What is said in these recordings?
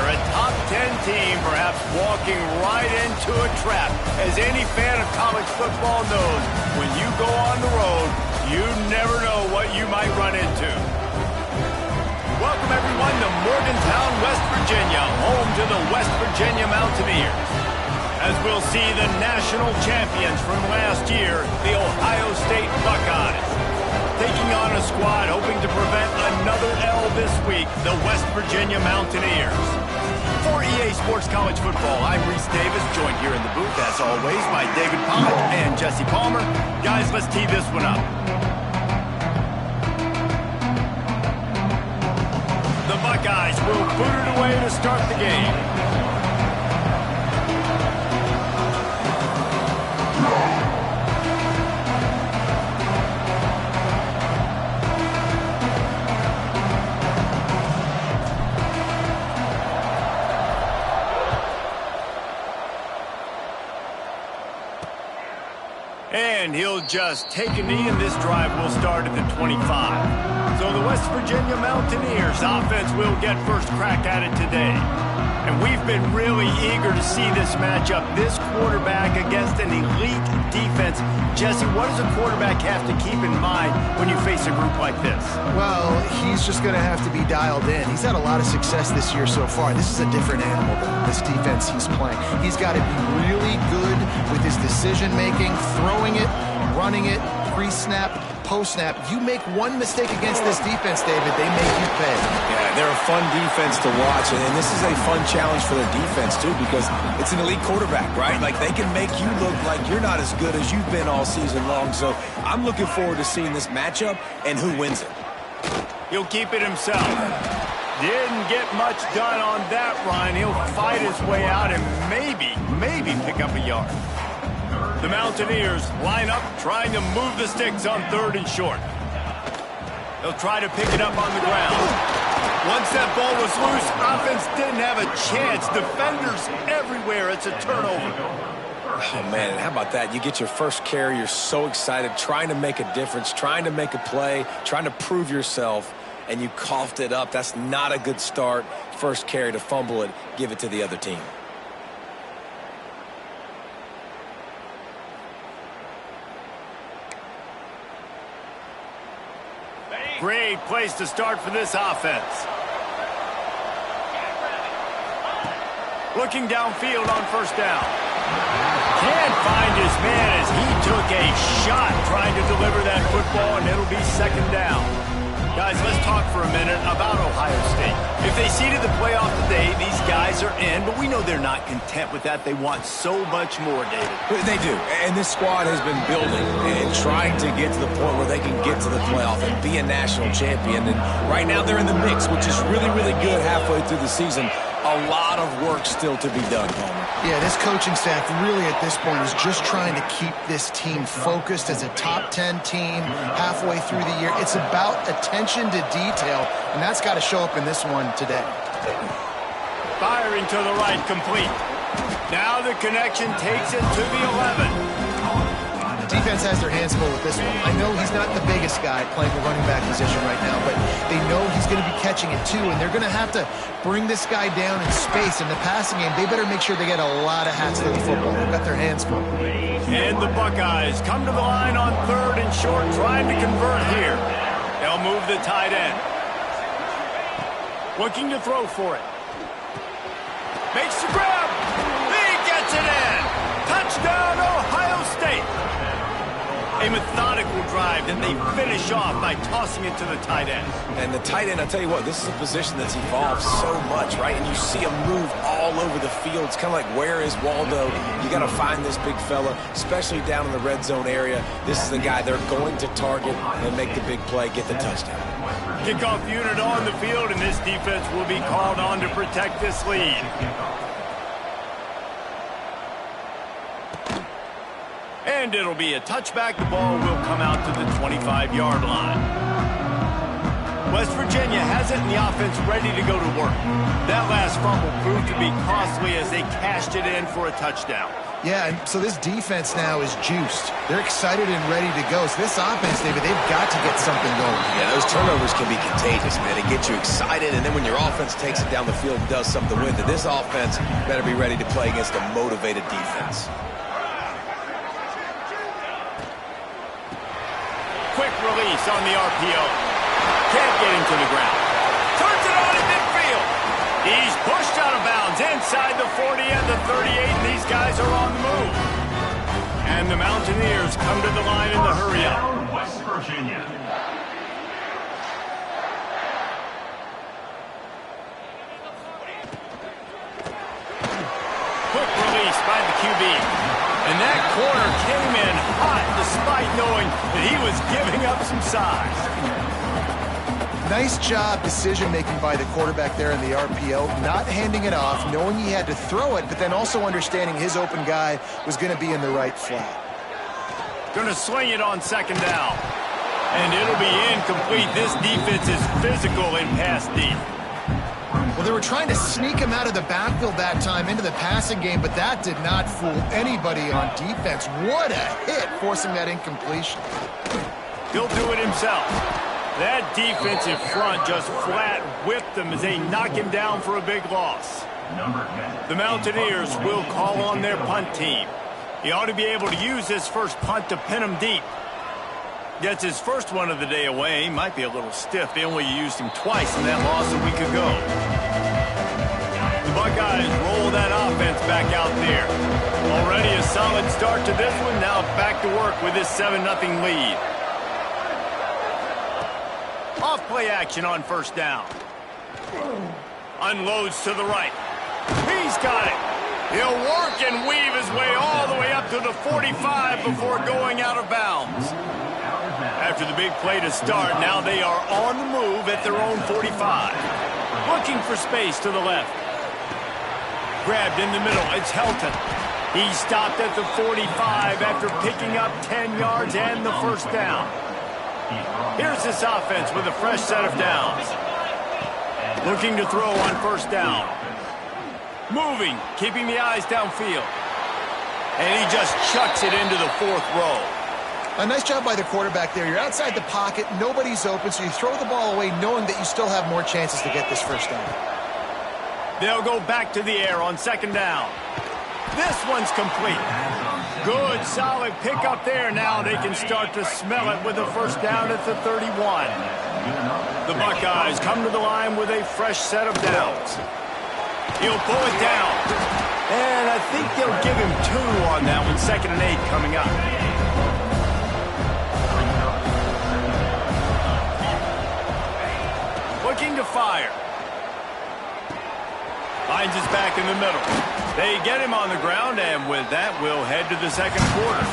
here, a top 10 team perhaps walking right into a trap. As any fan of college football knows, when you go on the road, you never know what you might run into. Welcome everyone to Morgantown, West Virginia, home to the West Virginia Mountaineers. As we'll see the national champions from last year, the Ohio State Buckeyes, taking on a squad hoping to prevent another L this week, the West Virginia Mountaineers. For EA Sports College Football, I'm Reese Davis, joined here in the booth, as always, by David Pollack and Jesse Palmer. Guys, let's tee this one up. The Buckeyes will boot it away to start the game. And he'll just take a knee, and this drive will start at the 25. So the West Virginia Mountaineers offense will get first crack at it today. And we've been really eager to see this matchup, this quarterback against an elite defense. Jesse, what does a quarterback have to keep in mind when you face a group like this? Well, he's just going to have to be dialed in. He's had a lot of success this year so far. This is a different animal than this defense he's playing. He's got to be really good with his decision-making, throwing it, running it, pre-snap, post-snap. You make one mistake against this defense, David, they make you pay. Yeah, they're a fun defense to watch, and this is a fun challenge for their defense, too, because it's an elite quarterback, right? Like, they can make you look like you're not as good as you've been all season long, so I'm looking forward to seeing this matchup and who wins it. He'll keep it himself. Didn't get much done on that run. He'll fight his way out and maybe pick up a yard. The Mountaineers line up, trying to move the sticks on 3rd and short. They'll try to pick it up on the ground. Once that ball was loose, offense didn't have a chance. Defenders everywhere. It's a turnover. Oh, man, how about that? You get your first carry. You're so excited, trying to make a difference, trying to make a play, trying to prove yourself, and you coughed it up. That's not a good start. First carry to fumble it, give it to the other team. Great place to start for this offense. Looking downfield on first down. Can't find his man as he took a shot trying to deliver that football, and it'll be 2nd down. Guys, let's talk for a minute about Ohio State. If they seeded the playoff today, these guys are in, but we know they're not content with that. They want so much more, David. They do, and this squad has been building and trying to get to the point where they can get to the playoff and be a national champion. And right now they're in the mix, which is really, really good halfway through the season. A lot of work still to be done, Palmer. Yeah, this coaching staff really at this point is just trying to keep this team focused as a top 10 team halfway through the year. It's about attention to detail, and that's got to show up in this one today. Firing to the right, complete. Now the connection takes it to the 11. The defense has their hands full with this one. I know he's not the biggest guy playing the running back position right now, but they know he's going to be catching it too, and they're going to have to bring this guy down in space. In the passing game, they better make sure they get a lot of hats to the football. They've got their hands full. And the Buckeyes come to the line on 3rd and short, trying to convert here. They'll move the tight end. Looking to throw for it. Makes the grab. He gets it in. Touchdown, Ohio State. A methodical drive that they finish off by tossing it to the tight end. And the tight end, I'll tell you what, this is a position that's evolved so much, right? And you see him move all over the field. It's kind of like, where is Waldo? You got to find this big fella, especially down in the red zone area. This is the guy they're going to target and make the big play, get the touchdown. Kickoff unit on the field, and this defense will be called on to protect this lead. And it'll be a touchback. The ball will come out to the 25-yard line. West Virginia has it, and the offense ready to go to work. That last fumble proved to be costly as they cashed it in for a touchdown. Yeah, and so this defense now is juiced. They're excited and ready to go. So this offense, David, they've got to get something going. Yeah, those turnovers can be contagious, man. They get you excited, and then when your offense takes it down the field and does something with it, this offense better be ready to play against a motivated defense. Quick release on the RPO. Can't get him to the ground. Turns it on in midfield. He's pushed out of bounds inside the 40 and the 38, and these guys are on the move. And the Mountaineers come to the line in the hurry-up. West Virginia. Quick release by the QB. And that corner came in hot despite knowing that he was giving up some size. Nice job decision-making by the quarterback there in the RPO, not handing it off, knowing he had to throw it, but then also understanding his open guy was going to be in the right flat. Going to swing it on second down. And it'll be incomplete. This defense is physical in pass deep. Well, they were trying to sneak him out of the backfield that time into the passing game, but that did not fool anybody on defense. What a hit, forcing that incompletion. He'll do it himself. That defensive front just flat whipped them as they knock him down for a big loss. The Mountaineers will call on their punt team. He ought to be able to use this first punt to pin him deep. Gets his first one of the day away. He might be a little stiff. They only used him twice in that loss a week ago. The Buckeyes roll that offense back out there. Already a solid start to this one. Now back to work with this 7-0 lead. Off play action on first down. Unloads to the right. He's got it. He'll work and weave his way all the way up to the 45 before going out of bounds. After the big play to start, now they are on the move at their own 45. Looking for space to the left. Grabbed in the middle. It's Helton. He stopped at the 45 after picking up 10 yards and the first down. Here's this offense with a fresh set of downs. Looking to throw on first down. Moving, keeping the eyes downfield. And he just chucks it into the fourth row. A nice job by the quarterback there. You're outside the pocket, nobody's open, so you throw the ball away knowing that you still have more chances to get this first down. They'll go back to the air on second down. This one's complete. Good, solid pickup there. Now they can start to smell it with a first down at the 31. The Buckeyes come to the line with a fresh set of downs. He'll pull it down. And I think they'll give him 2 on that one. 2nd and 8 coming up. Looking to fire. Finds his back in the middle. They get him on the ground, and with that, we'll head to the second quarter.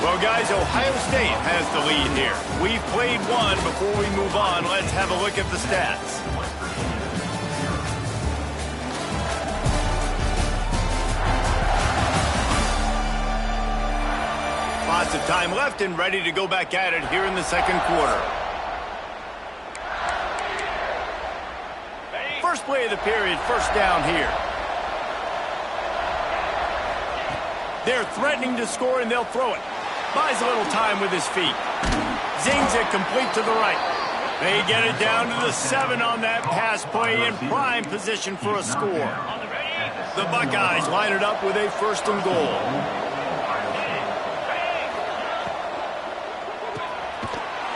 Well, guys, Ohio State has the lead here. We've played one. Before we move on, let's have a look at the stats. Lots of time left and ready to go back at it here in the second quarter. First play of the period, first down here. They're threatening to score, and they'll throw it. Buys a little time with his feet. Zings it complete to the right. They get it down to the 7 on that pass play in prime position for a score. The Buckeyes line it up with a 1st and goal.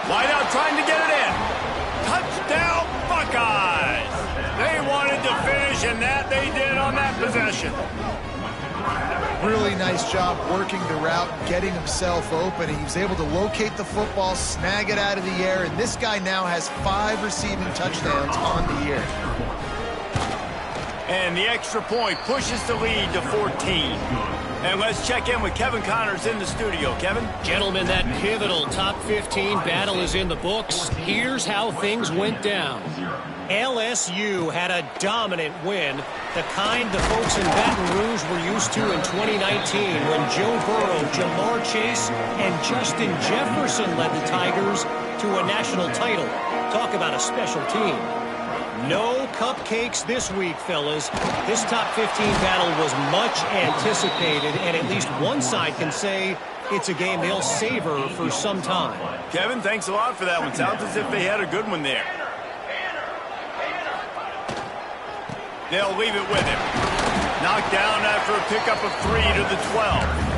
Wide out trying to get it in. Touchdown, Buckeyes! They wanted to finish, and that they did on that possession. Really nice job working the route, getting himself open. He was able to locate the football, snag it out of the air, and this guy now has 5 receiving touchdowns on the year. And the extra point pushes the lead to 14. And let's check in with Kevin Connors in the studio. Kevin? Gentlemen, that pivotal top 15 battle is in the books. Here's how things went down. LSU had a dominant win, the kind the folks in Baton Rouge were used to in 2019 when Joe Burrow, Jamar Chase, and Justin Jefferson led the Tigers to a national title. Talk about a special team. No cupcakes this week, fellas. This top 15 battle was much anticipated, and at least one side can say it's a game they'll savor for some time. Kevin, thanks a lot for that one. Sounds as if they had a good one there. They'll leave it with him. Knocked down after a pickup of 3 to the 12.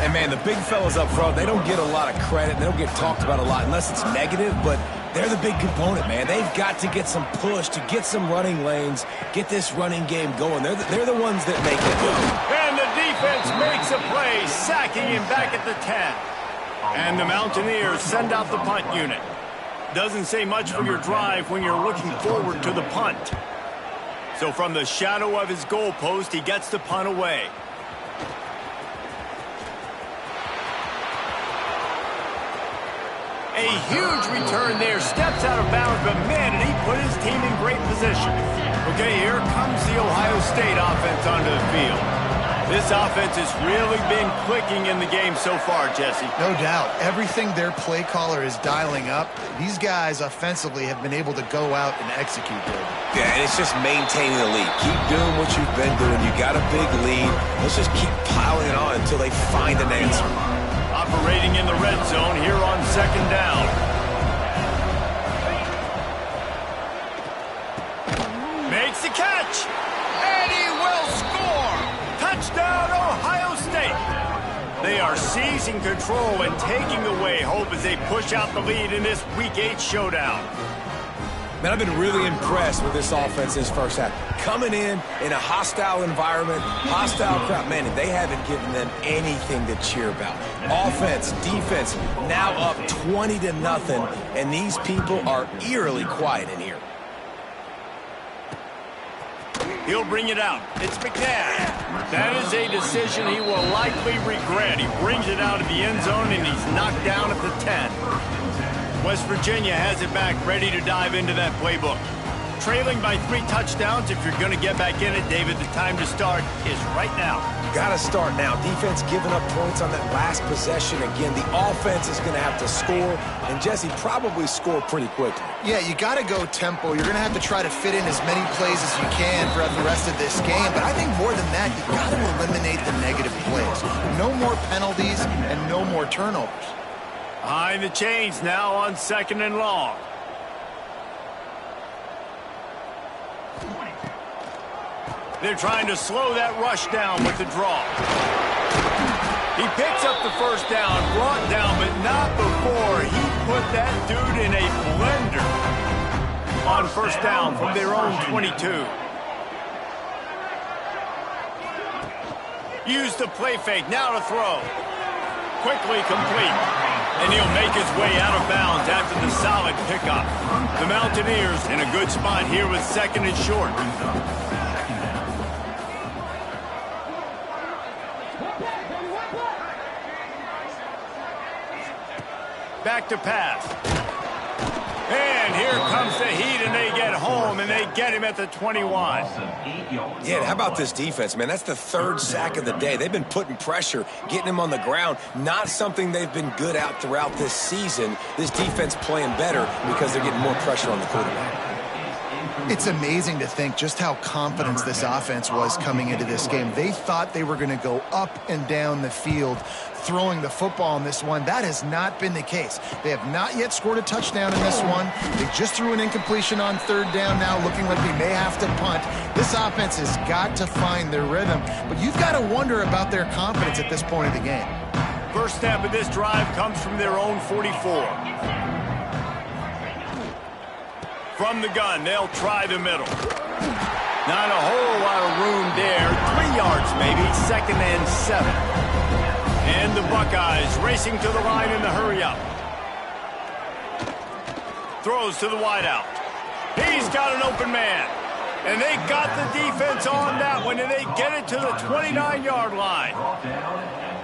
And, man, the big fellas up front, they don't get a lot of credit. They don't get talked about a lot unless it's negative, but they're the big component, man. They've got to get some push, to get some running lanes, get this running game going. They're the ones that make it go. And the defense makes a play, sacking him back at the 10. And the Mountaineers send out the punt unit. Doesn't say much for your drive when you're looking forward to the punt. So from the shadow of his goalpost, he gets the punt away. A huge return there, steps out of bounds, but man, did he put his team in great position. Okay, here comes the Ohio State offense onto the field. This offense has really been clicking in the game so far, Jesse. No doubt. Everything their play caller is dialing up, these guys offensively have been able to go out and execute good. Yeah, and it's just maintaining the lead. Keep doing what you've been doing. You got a big lead. Let's just keep piling it on until they find an answer. Operating in the red zone here on 2nd down. Makes the catch. And he will score. Touchdown, Ohio State. They are seizing control and taking away hope as they push out the lead in this Week 8 showdown. Man, I've been really impressed with this offense this first half. Coming in a hostile environment, hostile crowd. Man, they haven't given them anything to cheer about. Offense, defense, now up 20-0, and these people are eerily quiet in here. He'll bring it out. It's McNabb. That is a decision he will likely regret. He brings it out of the end zone, and he's knocked down at the 10. West Virginia has it back, ready to dive into that playbook. Trailing by 3 touchdowns. If you're going to get back in it, David, the time to start is right now. Got to start now. Defense giving up points on that last possession. Again, the offense is going to have to score, and Jesse probably score pretty quickly. Yeah, you got to go tempo. You're going to have to try to fit in as many plays as you can throughout the rest of this game. But I think more than that, you got to eliminate the negative plays. No more penalties and no more turnovers. Behind the chains now on 2nd and long. They're trying to slow that rush down with the draw. He picks up the first down, brought down, but not before he put that dude in a blender on 1st down from their own 22. Use the play fake, now to throw. Quickly complete. And he'll make his way out of bounds after the solid pickup. The Mountaineers in a good spot here with 2nd and short. Back to pass. And here comes the heat, and they get home, and they get him at the 21. Yeah, how about this defense, man? That's the 3rd sack of the day. They've been putting pressure, getting him on the ground. Not something they've been good at throughout this season. This defense playing better because they're getting more pressure on the quarterback. It's amazing to think just how confident this offense was coming into this game. They thought they were going to go up and down the field throwing the football in this one. That has not been the case. They have not yet scored a touchdown in this one. They just threw an incompletion on 3rd down now, looking like they may have to punt. This offense has got to find their rhythm, but you've got to wonder about their confidence at this point of the game. First snap of this drive comes from their own 44. From the gun, they'll try the middle. Not a whole lot of room there. 3 yards maybe, 2nd and 7. And the Buckeyes racing to the line in the hurry-up. Throws to the wideout. He's got an open man. And they got the defense on that one, and they get it to the 29-yard line.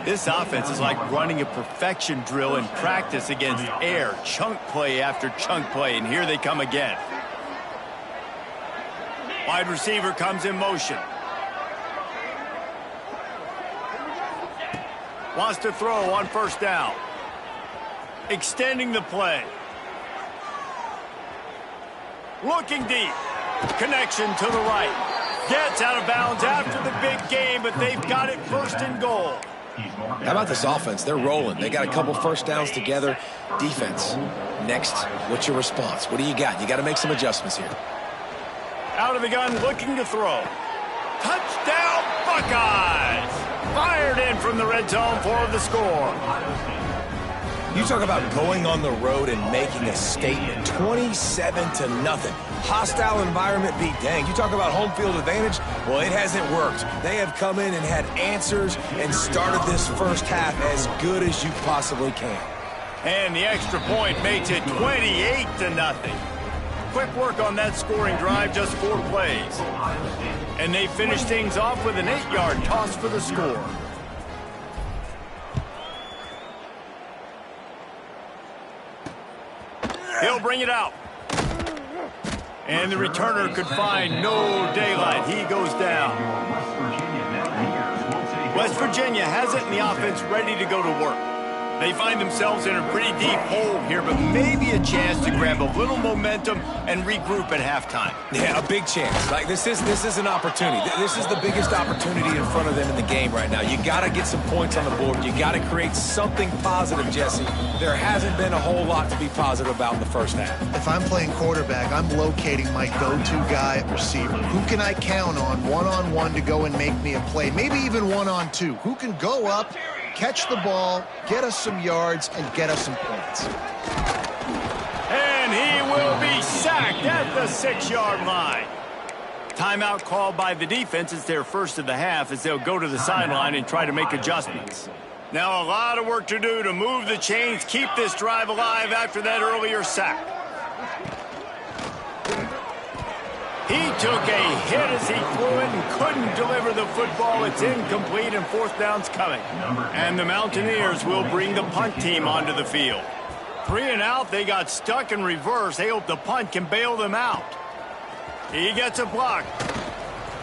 This offense is like running a perfection drill in practice against air. Chunk play after chunk play, and here they come again. Wide receiver comes in motion. Wants to throw on 1st down. Extending the play. Looking deep. Connection to the right. Gets out of bounds after the big game, but they've got it first and goal. How about this offense? They're rolling. They got a couple first downs together. Defense. Next, what's your response? What do you got? You got to make some adjustments here. Out of the gun, looking to throw. Touchdown, Buckeyes! Fired in from the red zone for the score. You talk about going on the road and making a statement. 27-0. Hostile environment beat dang. You talk about home field advantage. Well, it hasn't worked. They have come in and had answers and started this first half as good as you possibly can. And the extra point makes it 28-0. Quick work on that scoring drive, just 4 plays. And they finish things off with an 8-yard toss for the score. He'll bring it out. And the returner could find no daylight. He goes down. West Virginia has it, and the offense ready to go to work. They find themselves in a pretty deep hole here, but maybe a chance to grab a little momentum and regroup at halftime. Yeah, a big chance. Like this is an opportunity. This is the biggest opportunity in front of them in the game right now. You got to get some points on the board. You got to create something positive, Jesse. There hasn't been a whole lot to be positive about in the first half. If I'm playing quarterback, I'm locating my go-to guy at receiver. Who can I count on one-on-one to go and make me a play? Maybe even one-on-two. Who can go up, catch the ball, get us some yards, and get us some points. And he will be sacked at the 6-yard line. Timeout called by the defense. It's their first of the half as they'll go to the sideline and try to make adjustments. Now a lot of work to do to move the chains, keep this drive alive after that earlier sack. He took a hit as he threw it and couldn't deliver the football. It's incomplete and 4th down's coming. And the Mountaineers will bring the punt team onto the field. 3 and out, they got stuck in reverse. They hope the punt can bail them out. He gets a block.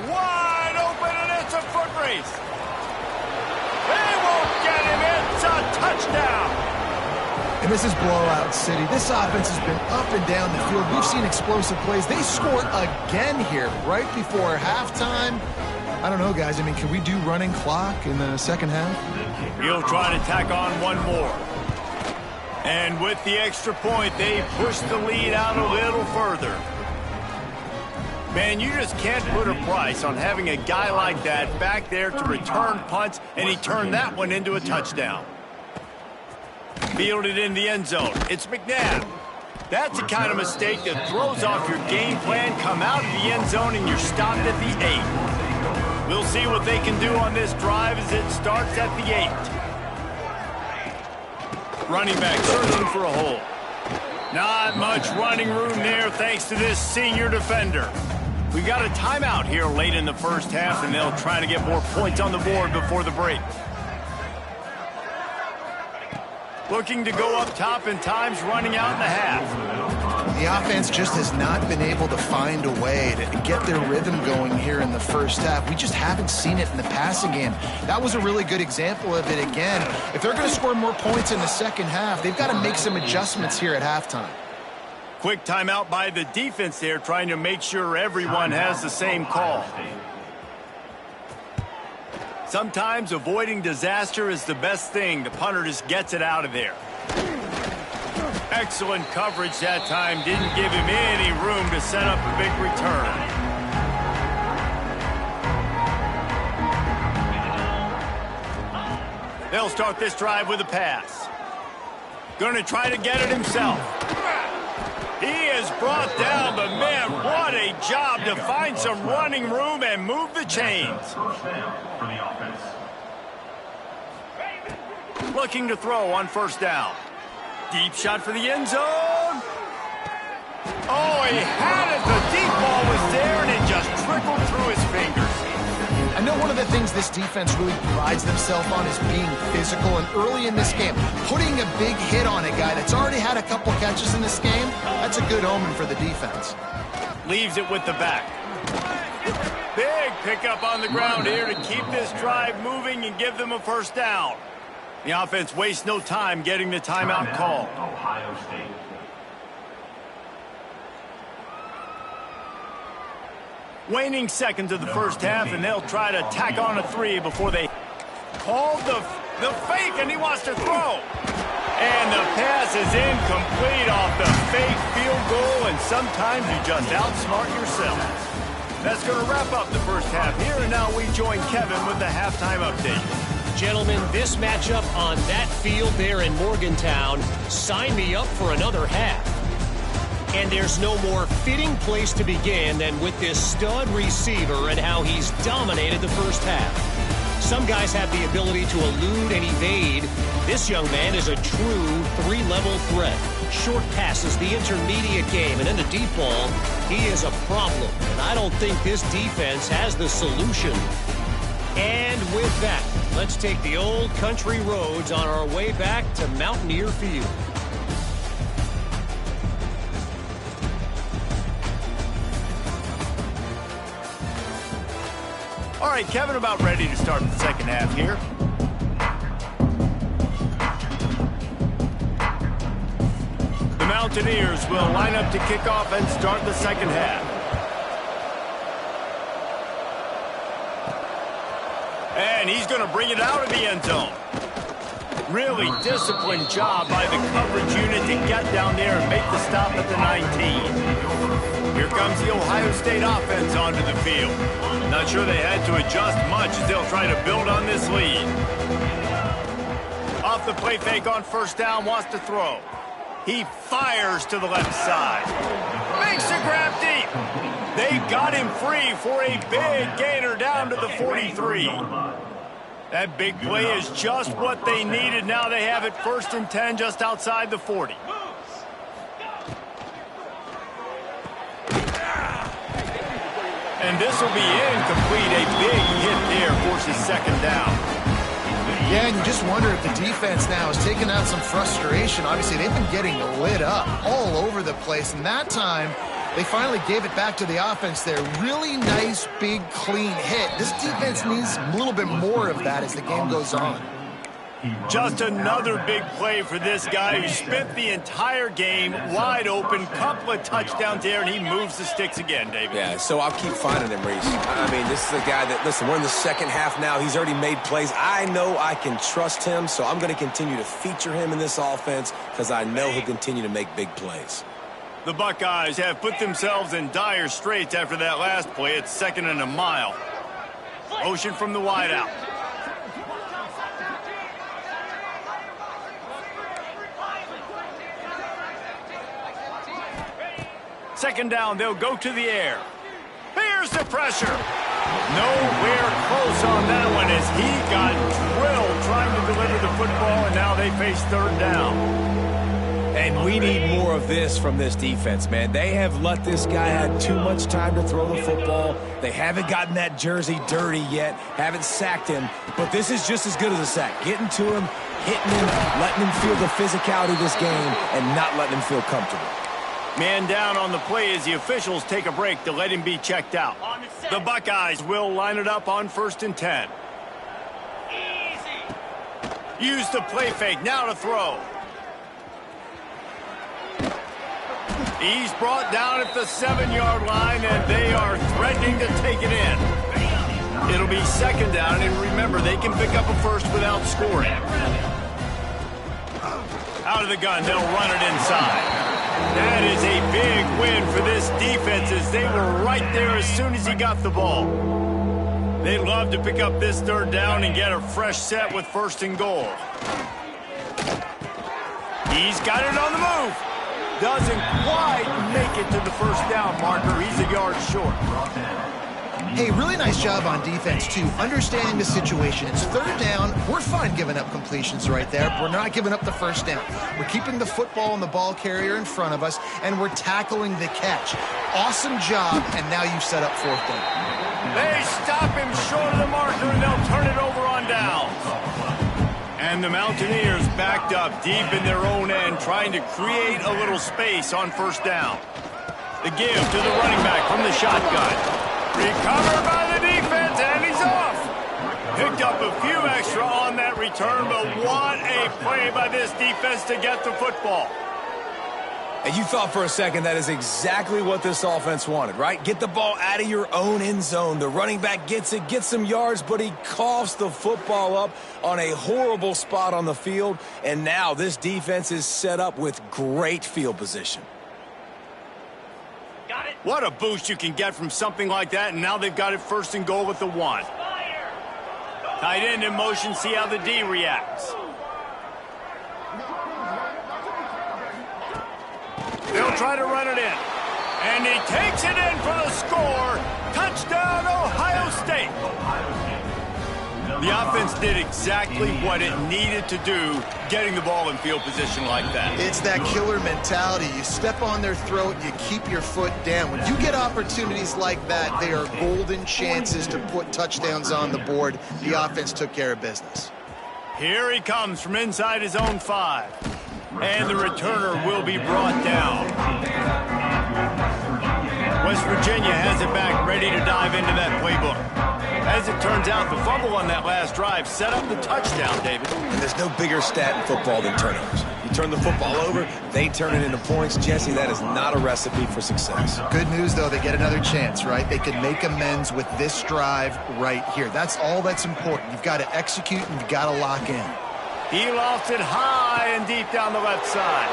Wide open, and it's a foot race. They won't get him. It's a touchdown. And this is blowout city. This offense has been up and down the field. We've seen explosive plays. They scored again here right before halftime. I don't know, guys. I mean, can we do running clock in the second half? He'll try to tack on one more. And with the extra point, they push the lead out a little further. Man, you just can't put a price on having a guy like that back there to return punts, and he turned that one into a touchdown. Fielded in the end zone. It's McNabb. That's the kind of mistake that throws off your game plan. Come out of the end zone and you're stopped at the 8. We'll see what they can do on this drive as it starts at the 8. Running back searching for a hole. Not much running room there thanks to this senior defender. We've got a timeout here late in the first half, and they'll try to get more points on the board before the break. Looking to go up top, and time's running out in the half. The offense just has not been able to find a way to get their rhythm going here in the first half. We just haven't seen it in the passing game. That was a really good example of it again. If they're going to score more points in the second half, they've got to make some adjustments here at halftime. Quick timeout by the defense there, trying to make sure everyone has the same call. Sometimes avoiding disaster is the best thing. The punter just gets it out of there. Excellent coverage that time. Didn't give him any room to set up a big return. They'll start this drive with a pass. Going to try to get it himself. He is brought down, but man, what a job to find some running room and move the chains. Looking to throw on first down. Deep shot for the end zone. Oh, he had it. The deep ball was there, and it just trickled through his fingers. I know one of the things this defense really prides themselves on is being physical, and early in this game, putting a big hit on a guy that's already had a couple catches in this game, that's a good omen for the defense. Leaves it with the back. Big pickup on the ground here to keep this drive moving and give them a first down. The offense wastes no time getting the timeout call. Waning seconds of the first half, and they'll try to tack on a 3 before they call the fake, and he wants to throw. And the pass is incomplete off the fake field goal, and sometimes you just outsmart yourself. That's going to wrap up the first half here, and now we join Kevin with the halftime update. Gentlemen, this matchup on that field there in Morgantown, sign me up for another half. And there's no more fitting place to begin than with this stud receiver and how he's dominated the first half. Some guys have the ability to elude and evade. This young man is a true three-level threat. Short passes, the intermediate game, and in the deep ball, he is a problem. And I don't think this defense has the solution. And with that, let's take the old country roads on our way back to Mountaineer Field. All right, Kevin, about ready to start the second half here. The Mountaineers will line up to kick off and start the second half. And he's going to bring it out of the end zone. Really disciplined job by the coverage unit to get down there and make the stop at the 19. Here comes the Ohio State offense onto the field. Not sure they had to adjust much as they'll try to build on this lead. Off the play fake on first down, wants to throw. He fires to the left side. Makes a grab deep. They got him free for a big gainer down to the 43. That big play is just what they needed. Now they have it 1st and 10 just outside the 40. And this will be incomplete. A big hit there forces second down. Yeah, and you just wonder if the defense now has taken out some frustration. Obviously, they've been getting lit up all over the place. And that time, they finally gave it back to the offense there. Really nice, big, clean hit. This defense needs a little bit more of that as the game goes on. Just another big play for this guy who spent the entire game wide open. Couple of touchdowns there, and he moves the sticks again, David. Yeah, so I'll keep finding him, Reese. I mean, this is a guy that, listen, we're in the second half now. He's already made plays. I know I can trust him, so I'm going to continue to feature him in this offense because I know he'll continue to make big plays. The Buckeyes have put themselves in dire straits after that last play. It's 2nd and a mile. Motion from the wideout. Second down, they'll go to the air. Here's the pressure. Nowhere close on that one as he got drilled trying to deliver the football, and now they face 3rd down. And we need more of this from this defense, man. They have let this guy have too much time to throw the football. They haven't gotten that jersey dirty yet, haven't sacked him. But this is just as good as a sack. Getting to him, hitting him, letting him feel the physicality of this game, and not letting him feel comfortable. Man down on the play as the officials take a break to let him be checked out. The Buckeyes will line it up on 1st and 10. Use the play fake, now to throw. He's brought down at the 7-yard line, and they are threatening to take it in. It'll be 2nd down, and remember, they can pick up a first without scoring. Out of the gun, they'll run it inside. That is a big win for this defense as they were right there as soon as he got the ball. They'd love to pick up this 3rd down and get a fresh set with 1st and goal. He's got it on the move. Doesn't quite make it to the 1st down marker. He's a yard short. Hey, really nice job on defense, too, understanding the situation. It's 3rd down. We're fine giving up completions right there. We're not giving up the 1st down. We're keeping the football and the ball carrier in front of us, and we're tackling the catch. Awesome job, and now you've set up 4th down. They stop him short of the marker, and they'll turn it over on downs. And the Mountaineers backed up deep in their own end, trying to create a little space on 1st down. The give to the running back from the shotgun. Recovered by the defense, and he's off. Picked up a few extra on that return, but what a play by this defense to get the football. And you thought for a second that is exactly what this offense wanted, right? Get the ball out of your own end zone. The running back gets it, gets some yards, but he coughs the football up on a horrible spot on the field. And now this defense is set up with great field position. Got it. What a boost you can get from something like that, and now they've got it 1st and goal with the 1. Tight end in motion, see how the D reacts. They'll try to run it in. And he takes it in for the score. Touchdown, Ohio State. The offense did exactly what it needed to do, getting the ball in field position like that. It's that killer mentality. You step on their throat, you keep your foot down. When you get opportunities like that, they are golden chances to put touchdowns on the board. The offense took care of business. Here he comes from inside his own 5. And the returner will be brought down. West Virginia has it back, ready to dive into that playbook. As it turns out, the fumble on that last drive set up the touchdown, David. And there's no bigger stat in football than turnovers. You turn the football over, they turn it into points. Jesse, that is not a recipe for success. Good news, though, they get another chance, right? They can make amends with this drive right here. That's all that's important. You've got to execute and you've got to lock in. He lofts it high and deep down the left side.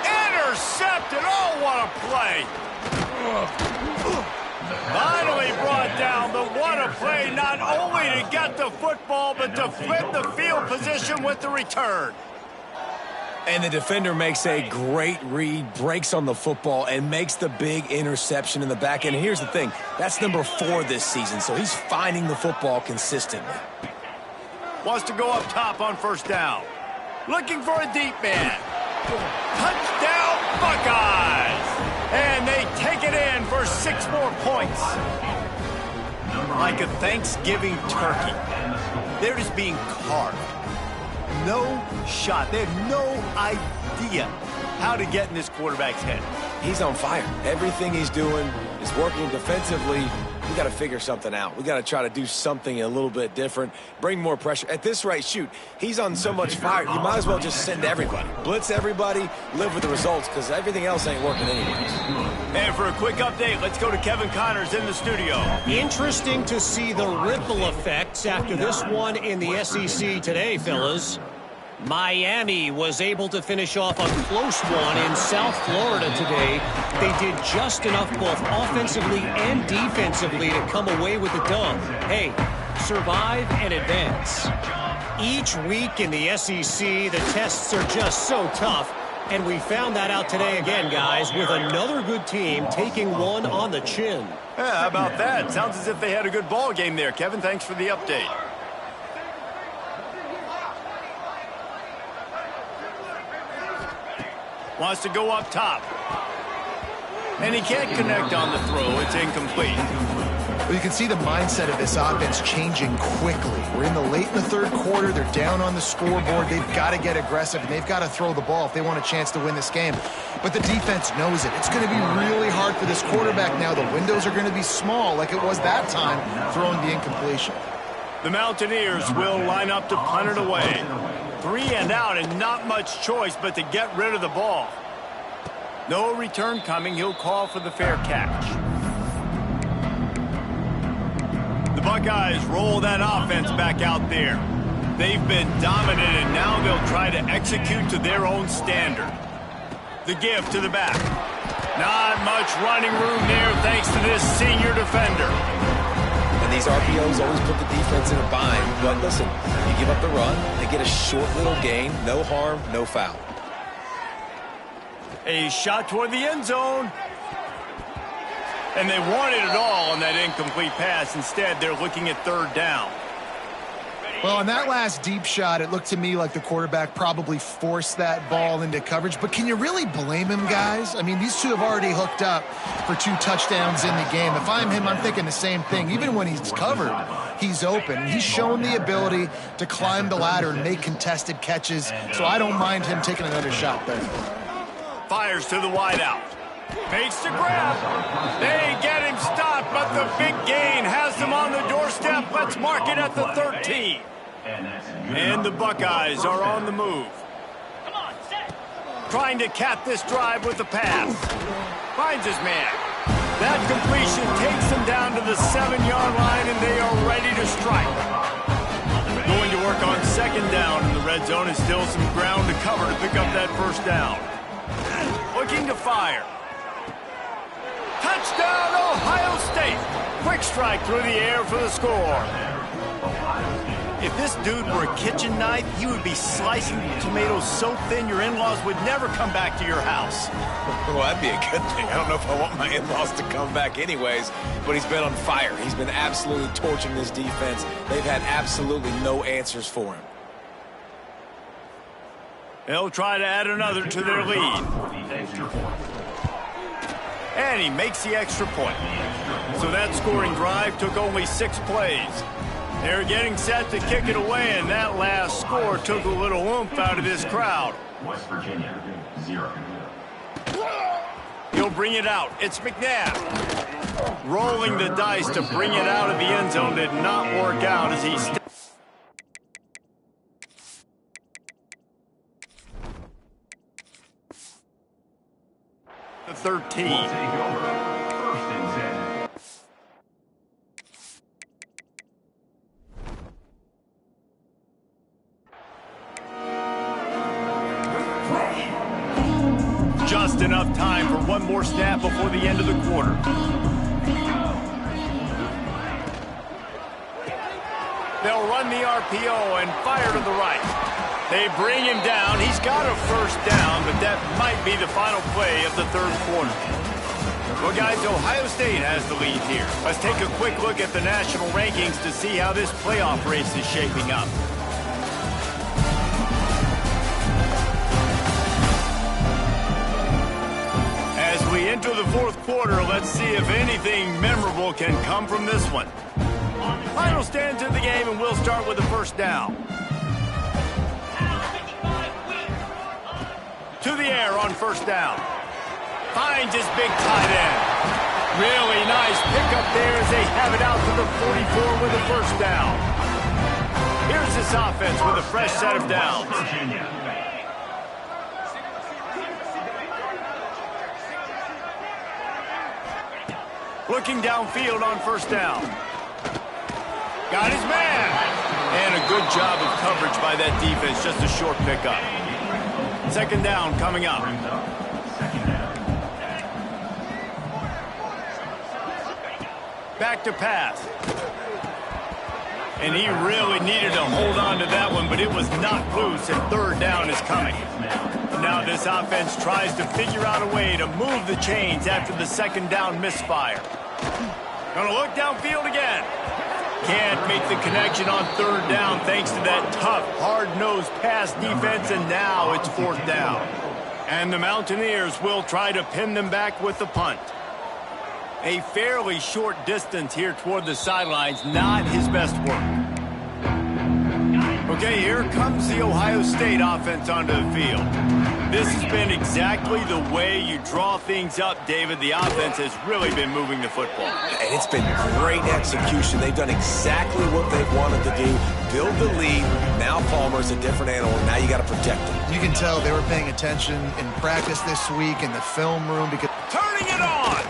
Intercepted. Oh, what a play. Finally brought down, but what a play, not only to get the football, but to flip the field position with the return. And the defender makes a great read, breaks on the football, and makes the big interception in the back end. And here's the thing, that's number 4 this season, so he's finding the football consistently. Wants to go up top on 1st down. Looking for a deep man. Touchdown, Buckeyes! And they take it in for 6 more points. Like a Thanksgiving turkey. They're just being carved. No shot. They have no idea how to get in this quarterback's head. He's on fire. Everything he's doing is working defensively. We got to figure something out. We got to try to do something a little bit different, bring more pressure. At this rate, shoot, he's on so much fire, you might as well just send everybody. Blitz everybody, live with the results, because everything else ain't working anyways. And for a quick update, let's go to Kevin Connors in the studio. Interesting to see the ripple effects after this one in the SEC today, fellas. Miami was able to finish off a close one in South Florida today. They did just enough both offensively and defensively to come away with the dub. Hey, survive and advance. Each week in the SEC, the tests are just so tough. And we found that out today again, guys, with another good team taking one on the chin. Yeah, how about that? Sounds as if they had a good ball game there. Kevin, thanks for the update. Wants to go up top. And he can't connect on the throw. It's incomplete. Well, you can see the mindset of this offense changing quickly. We're in the late in the 3rd quarter. They're down on the scoreboard. They've got to get aggressive, and they've got to throw the ball if they want a chance to win this game. But the defense knows it. It's going to be really hard for this quarterback now. The windows are going to be small like it was that time throwing the incompletion. The Mountaineers will line up to punt it away. 3 and out and not much choice but to get rid of the ball. No return coming. He'll call for the fair catch. The Buckeyes roll that offense back out there. They've been dominant, and now they'll try to execute to their own standard. The give to the back. Not much running room there thanks to this senior defender. And these RPOs always put the defense in a bind. But listen, you give up the run, they get a short little gain, no harm, no foul. A shot toward the end zone. And they wanted it all on that incomplete pass. Instead, they're looking at 3rd down. Well, on that last deep shot, it looked to me like the quarterback probably forced that ball into coverage. But can you really blame him, guys? I mean, these two have already hooked up for 2 touchdowns in the game. If I'm him, I'm thinking the same thing. Even when he's covered, he's open. He's shown the ability to climb the ladder and make contested catches. So I don't mind him taking another shot there. Fires to the wideout. Fakes the grab. They get him stopped, but the big gain has them on the doorstep. Let's mark it at the 13. And the Buckeyes are on the move. Trying to cap this drive with the pass. Finds his man. That completion takes him down to the 7-yard line, and they are ready to strike. Going to work on second down in the red zone, and still some ground to cover to pick up that first down. Looking to fire. Touchdown, Ohio State. Quick strike through the air for the score. If this dude were a kitchen knife, he would be slicing tomatoes so thin your in-laws would never come back to your house. Well, that'd be a good thing. I don't know if I want my in-laws to come back anyways, but he's been on fire. He's been absolutely torching this defense. They've had absolutely no answers for him. They'll try to add another to their lead. And he makes the extra point. So that scoring drive took only 6 plays. They're getting set to kick it away, and that last score took a little oomph out of this crowd. West Virginia, 0. He'll bring it out. It's McNabb. Rolling the dice to bring it out of the end zone did not work out as he the 13. Just enough time for one more snap before the end of the quarter. They'll run the RPO and fire to the right. They bring him down. He's got a first down, but that might be the final play of the third quarter. Well, guys, Ohio State has the lead here. Let's take a quick look at the national rankings to see how this playoff race is shaping up. As we enter the fourth quarter, let's see if anything memorable can come from this one. Final stands in the game, and we'll start with the first down. To the air on first down. Finds his big tight end. Really nice pickup there as they have it out to the 44 with a first down. Here's this offense with a fresh set of downs. Looking downfield on first down. Got his man. And a good job of coverage by that defense. Just a short pickup. Second down coming up. Back to pass. And he really needed to hold on to that one, but it was knocked loose, and third down is coming. Now this offense tries to figure out a way to move the chains after the second down misfire. Gonna look downfield again. Can't make the connection on third down thanks to that tough, hard-nosed pass defense, and now it's fourth down. And the Mountaineers will try to pin them back with the punt. A fairly short distance here toward the sidelines, not his best work. Okay, here comes the Ohio State offense onto the field. This has been exactly the way you draw things up, David. The offense has really been moving the football. And it's been great execution. They've done exactly what they've wanted to do. Build the lead. Now Palmer's a different animal. Now you got to protect him. You can tell they were paying attention in practice this week in the film room because Turning it on!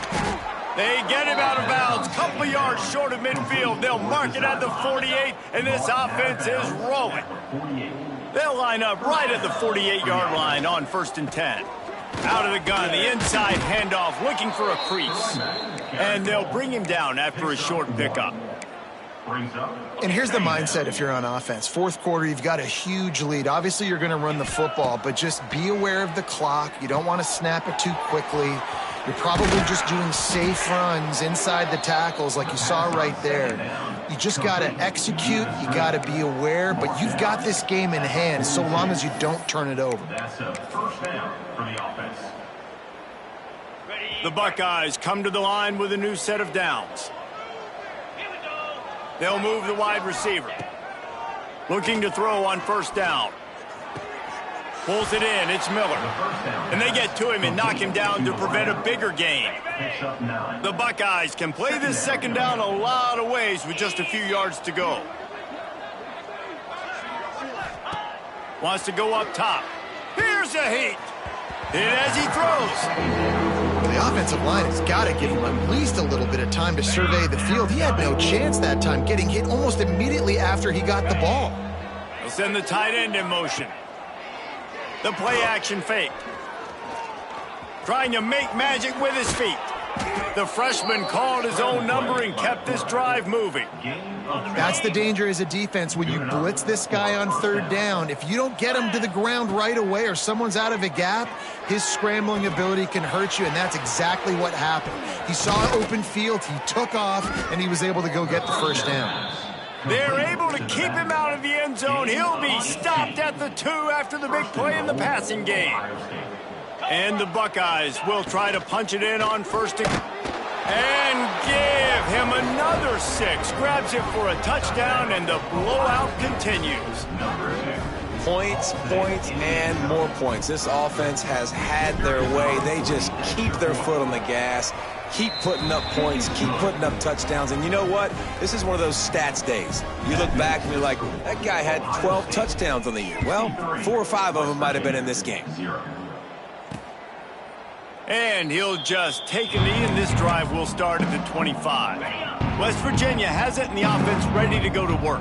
They get him out of bounds, couple of yards short of midfield. They'll mark it at the 48, and this offense is rolling. They'll line up right at the 48-yard line on 1st and 10. Out of the gun, the inside handoff, looking for a crease. And they'll bring him down after a short pickup. And here's the mindset if you're on offense. Fourth quarter, you've got a huge lead. Obviously, you're going to run the football, but just be aware of the clock. You don't want to snap it too quickly. You're probably just doing safe runs inside the tackles like you saw right there. You just got to execute. You got to be aware, but you've got this game in hand so long as you don't turn it over. That's a first down for the offense. The Buckeyes come to the line with a new set of downs. They'll move the wide receiver. Looking to throw on first down. Pulls it in. It's Miller. And they get to him and knock him down to prevent a bigger gain. The Buckeyes can play this second down a lot of ways with just a few yards to go. Wants to go up top. Here's a heat. Hit as he throws. Well, the offensive line has got to give him at least a little bit of time to survey the field. He had no chance that time, getting hit almost immediately after he got the ball. He'll send the tight end in motion. The play action fake. Trying to make magic with his feet. The freshman called his own number and kept this drive moving. That's the danger as a defense when you blitz this guy on third down. If you don't get him to the ground right away or someone's out of a gap, his scrambling ability can hurt you, and that's exactly what happened. He saw open field, he took off, and he was able to go get the first down. They're able to keep him out of the end zone. He'll be stopped at the 2 after the big play in the passing game. And the Buckeyes will try to punch it in on first and give him another 6. Grabs it for a touchdown, and the blowout continues. Points, and more points. This offense has had their way. They just keep their foot on the gas, keep putting up points, keep putting up touchdowns. And you know what? This is one of those stats days. You look back and you're like, that guy had 12 touchdowns on the year. Well, 4 or 5 of them might have been in this game. And he'll just take a knee, and this drive will start at the 25. West Virginia has it, and the offense ready to go to work.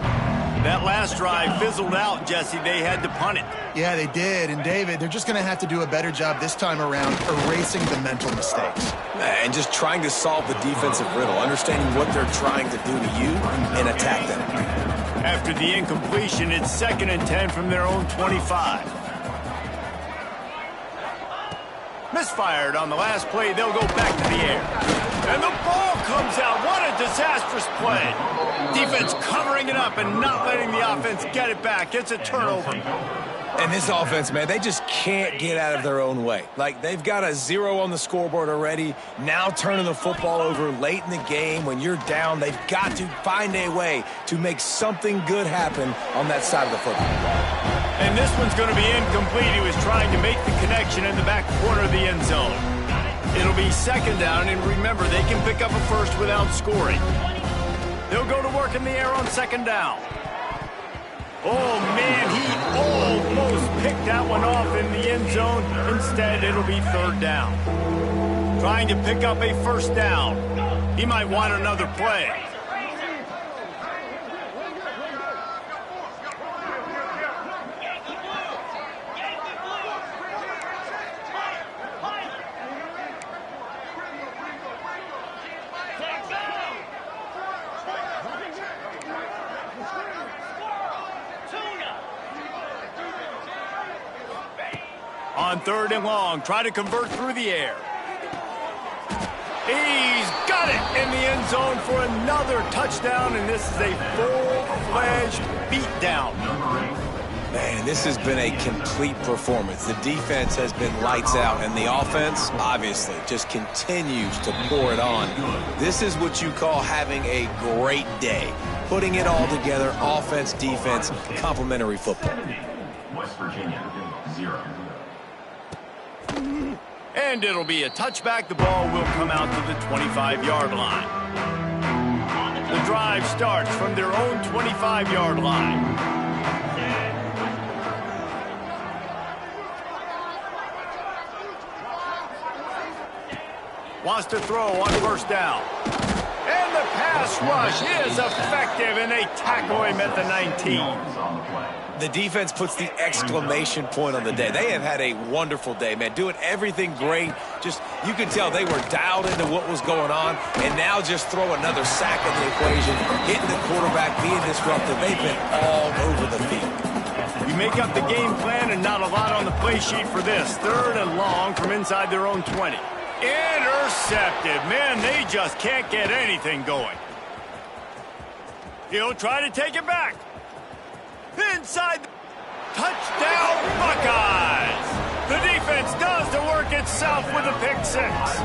That last drive fizzled out, Jesse. They had to punt it. Yeah, they did. And, David, they're just going to have to do a better job this time around erasing the mental mistakes. And just trying to solve the defensive riddle, understanding what they're trying to do to you and attack them. After the incompletion, it's 2nd and 10 from their own 25. Misfired on the last play. They'll go back to the air. And the ball comes out. What a disastrous play. Defense covering it up and not letting the offense get it back. It's a turnover. And this offense, man, they just can't get out of their own way. Like, they've got a 0 on the scoreboard already. Now turning the football over late in the game when you're down. They've got to find a way to make something good happen on that side of the football. And this one's going to be incomplete. He was trying to make the connection in the back corner of the end zone. It'll be 2nd down, and remember, they can pick up a first without scoring. They'll go to work in the air on 2nd down. Oh, man, he almost picked that one off in the end zone. Instead, it'll be 3rd down. Trying to pick up a first down. He might want another play. On 3rd and long, try to convert through the air. He's got it in the end zone for another touchdown, and this is a full-fledged beatdown. Man, this has been a complete performance. The defense has been lights out, and the offense, obviously, just continues to pour it on. This is what you call having a great day. Putting it all together, offense, defense, complementary football. West Virginia, 0. And it'll be a touchback. The ball will come out to the 25-yard line. The drive starts from their own 25-yard line. Wants to throw on 1st down. And the pass rush is effective, and they tackle him at the 19. The defense puts the exclamation point on the day. They have had a wonderful day, man. Doing everything great. Just, you can tell they were dialed into what was going on, and now just throw another sack in the equation, hitting the quarterback, being disruptive. They've been all over the field. You make up the game plan and not a lot on the play sheet for this. 3rd and long from inside their own 20. Intercepted. Man, they just can't get anything going. He'll try to take it back. Inside. Touchdown, Buckeyes. The defense does the work itself with a pick 6.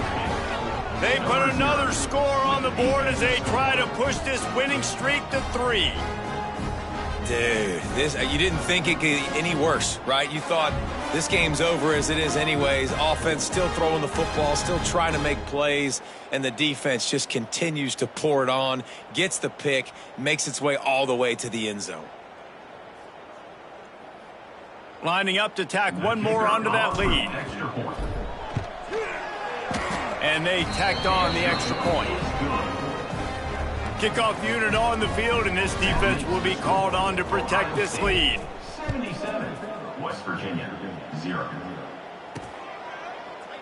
They put another score on the board as they try to push this winning streak to 3. Dude, you didn't think it could get any worse, right? You thought this game's over as it is anyways. Offense still throwing the football, still trying to make plays, and the defense just continues to pour it on, gets the pick, makes its way all the way to the end zone. Lining up to tack one more onto that lead. And they tacked on the extra point. Kickoff unit on the field, and this defense will be called on to protect this lead. 77, West Virginia, 0.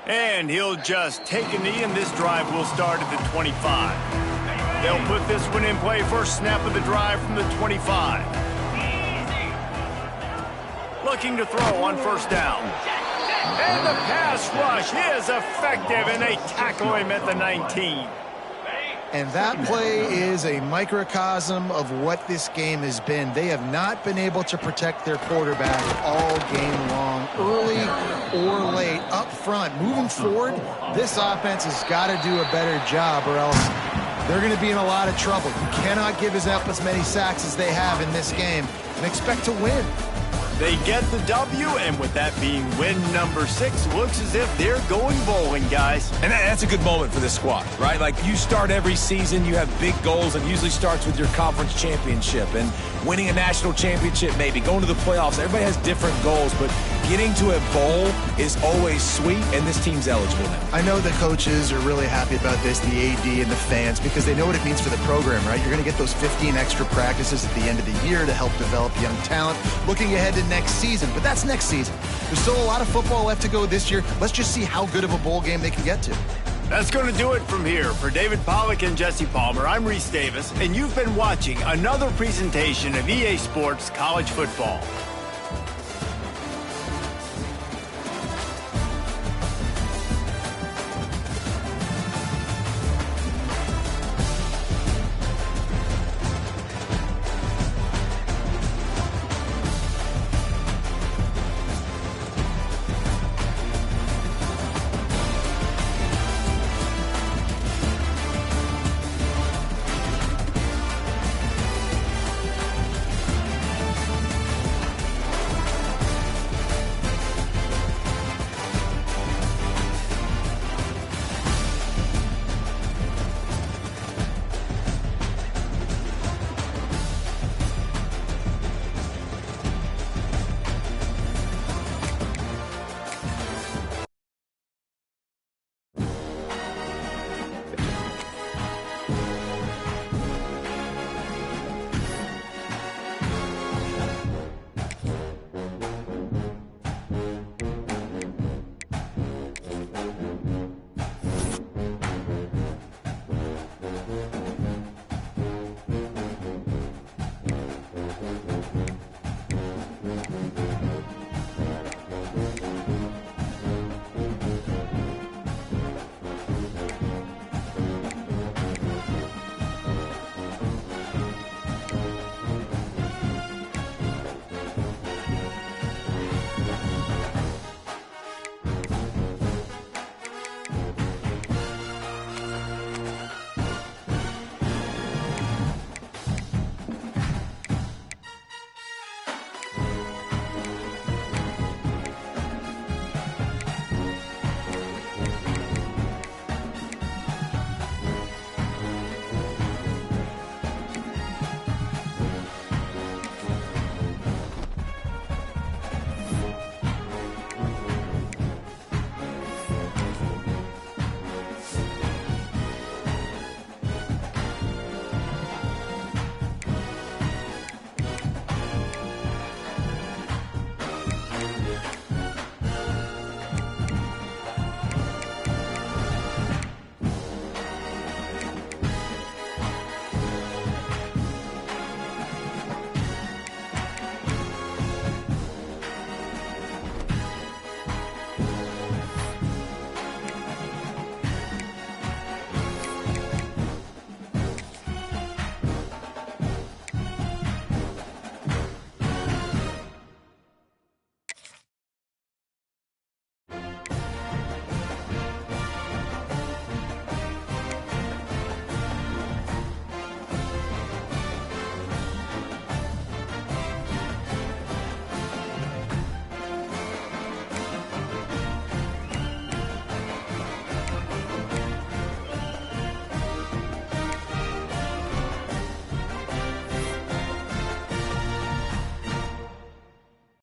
And he'll just take a knee, and this drive will start at the 25. They'll put this one in play. First snap of the drive from the 25. Looking to throw on first down. And the pass rush is effective, and they tackle him at the 19. And that play is a microcosm of what this game has been. They have not been able to protect their quarterback all game long, early or late, up front. Moving forward, this offense has got to do a better job, or else they're going to be in a lot of trouble. You cannot give up as many sacks as they have in this game and expect to win. They get the W, and with that being win number 6, looks as if they're going bowling, guys. And that's a good moment for this squad, right? Like, you start every season, you have big goals, and usually starts with your conference championship and winning a national championship, maybe going to the playoffs. Everybody has different goals, but getting to a bowl is always sweet, and this team's eligible now. I know the coaches are really happy about this, the AD and the fans, because they know what it means for the program, right? You're going to get those 15 extra practices at the end of the year to help develop young talent. Looking ahead to next season, but that's next season. There's still a lot of football left to go this year. Let's just see how good of a bowl game they can get to. That's going to do it from here. For David Pollack and Jesse Palmer, I'm Reese Davis, and you've been watching another presentation of EA Sports College Football.